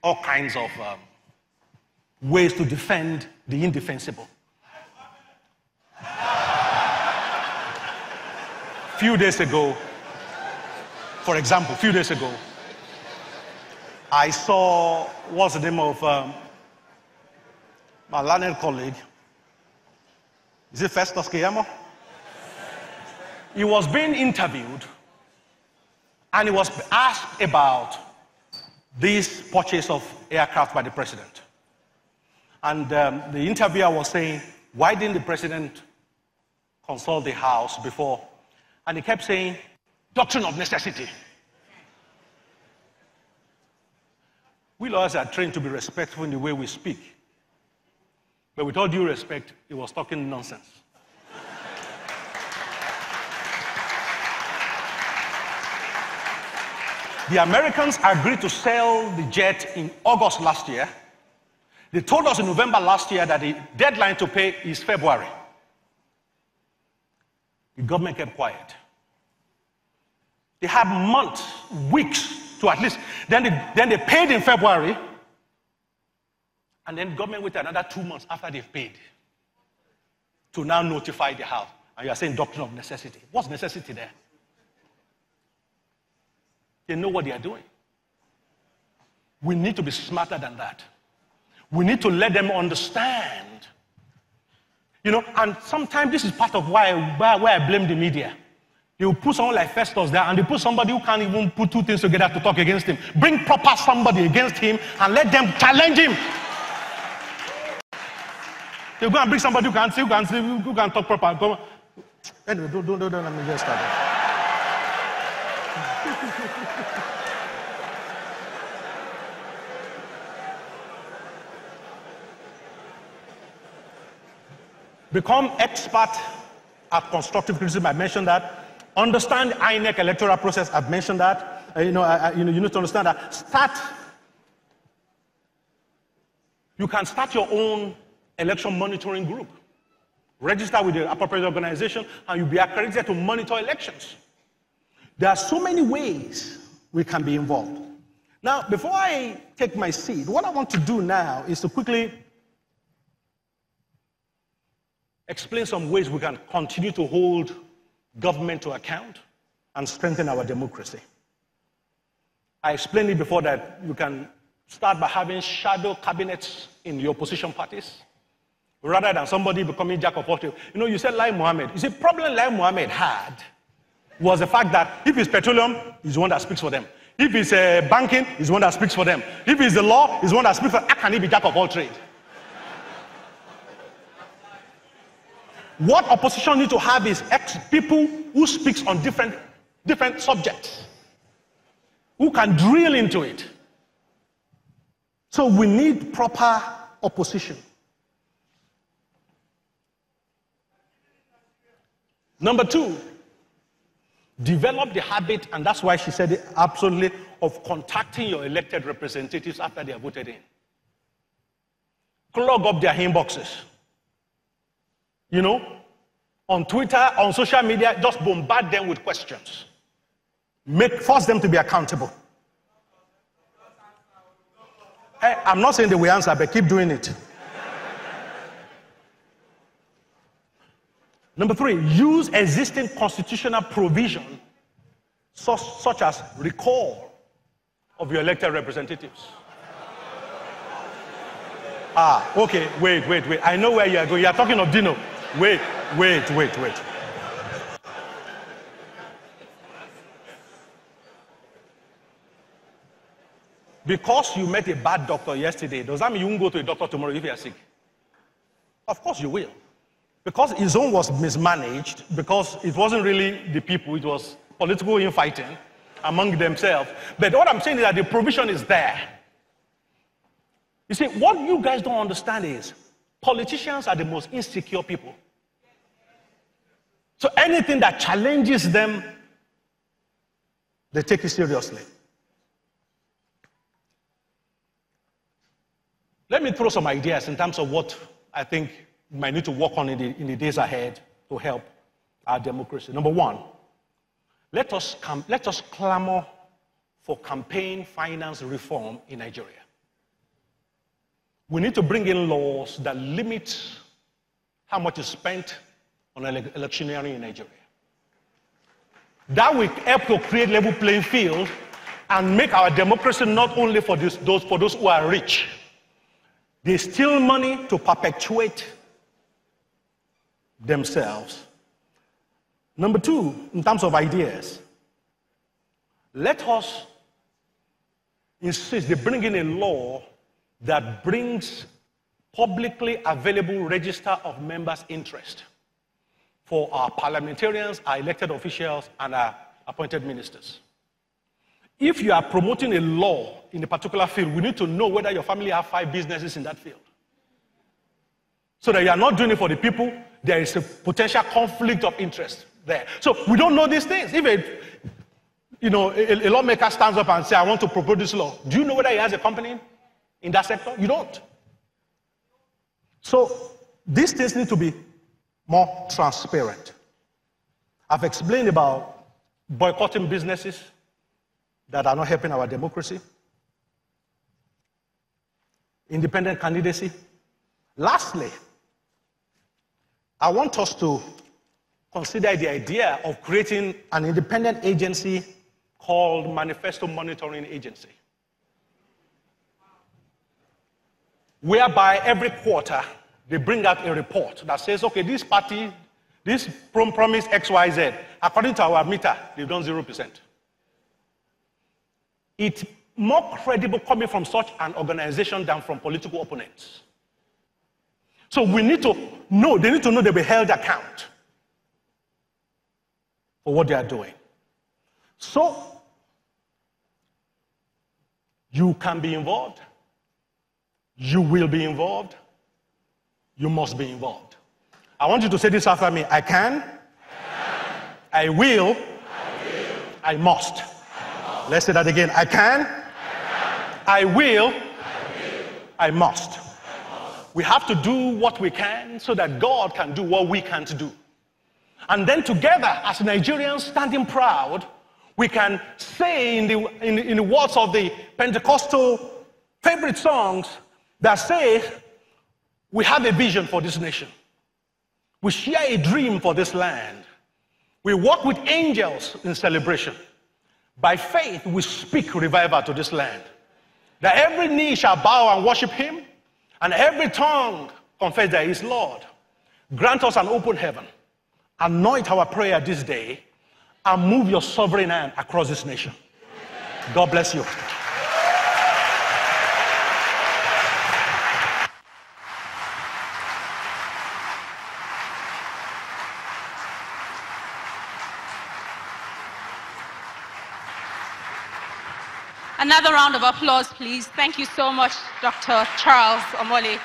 all kinds of ways to defend the indefensible. Few days ago, for example, I saw, what's the name of my learned colleague? Is it Festus Keyamo? He was being interviewed and he was asked about this purchase of aircraft by the president. And the interviewer was saying, why didn't the president consult the House before? And he kept saying, doctrine of necessity. We lawyers are trained to be respectful in the way we speak. But with all due respect, he was talking nonsense. The Americans agreed to sell the jet in August last year. They told us in November last year that the deadline to pay is February. The government kept quiet. They had months, weeks to at least, then they paid in February, and then the government waited another 2 months after they've paid to now notify the House. And you are saying doctrine of necessity. What's necessity there? They know what they are doing. We need to be smarter than that. We need to let them understand. You know, and sometimes this is part of why I blame the media. You put someone like Festus there, and they put somebody who can't even put two things together to talk against him. Bring proper somebody against him and let them challenge him. They go and bring somebody who can talk proper. Go. Anyway, don't let me get started. Become expert at constructive criticism. I mentioned that. Understand INEC electoral process. I've mentioned that. You need to understand that. You can start your own election monitoring group. Register with the appropriate organization, and you'll be accredited to monitor elections. There are so many ways we can be involved. Now, before I take my seat, what I want to do now is to quickly explain some ways we can continue to hold government to account and strengthen our democracy. I explained it before that you can start by having shadow cabinets in the opposition parties rather than somebody becoming jack of all trades. You know, you said Lai Mohammed. You see, the problem Lai Mohammed had was the fact that if it's petroleum, he's the one that speaks for them. If it's banking, he's the one that speaks for them. If it's the law, he's the one that speaks for them. How can he be jack of all trades? What opposition need to have is people who speaks on different subjects, who can drill into it. So we need proper opposition. Number two, develop the habit, and that's why she said it absolutely, of contacting your elected representatives after they are voted in. Clog up their inboxes. You know, on Twitter, on social media, just bombard them with questions. Force them to be accountable. I'm not saying they will answer, but keep doing it. Number three, use existing constitutional provision such as recall of your elected representatives. Okay, wait. I know where you are going. You are talking of Dino. Wait. Because you met a bad doctor yesterday, does that mean you won't go to a doctor tomorrow if you are sick? Of course you will. Because his own was mismanaged, because it wasn't really the people, it was political infighting among themselves. But what I'm saying is that the provision is there. You see, what you guys don't understand is politicians are the most insecure people. So anything that challenges them, they take it seriously. Let me throw some ideas in terms of what I think we might need to work on in the days ahead to help our democracy. Number one, let us clamor for campaign finance reform in Nigeria. we need to bring in laws that limit how much is spent on electioneering in Nigeria. That will help to create level playing field and make our democracy not only for those who are rich. They steal money to perpetuate themselves. Number two, in terms of ideas, let us insist they bring in a law that brings publicly available register of members' interest for our parliamentarians, our elected officials, and our appointed ministers. If you are promoting a law in a particular field, we need to know whether your family have 5 businesses in that field. So that you are not doing it for the people, there is a potential conflict of interest there. So we don't know these things. If a lawmaker stands up and says, I want to propose this law, do you know whether he has a company in that sector? You don't. So these things need to be more transparent. I've explained about boycotting businesses that are not helping our democracy, independent candidacy. Lastly, I want us to consider the idea of creating an independent agency called Manifesto Monitoring Agency, whereby every quarter they bring out a report that says, okay, this party, this promise XYZ, according to our meter, they've done 0%. It's more credible coming from such an organization than from political opponents. So we need to know, they need to know they'll be held account for what they are doing. So you can be involved, you will be involved, you must be involved. I want you to say this after me. I can, I will, I must. Let's say that again. I can, I will, I must. We have to do what we can so that God can do what we can't do. And then together, as Nigerians standing proud, we can say in the words of the Pentecostal favorite songs that say, we have a vision for this nation. We share a dream for this land. We walk with angels in celebration. By faith, we speak revival to this land. That every knee shall bow and worship him, and every tongue confess that he is Lord. Grant us an open heaven. Anoint our prayer this day, and move your sovereign hand across this nation. God bless you. Another round of applause, please. Thank you so much, Dr. Charles Omole.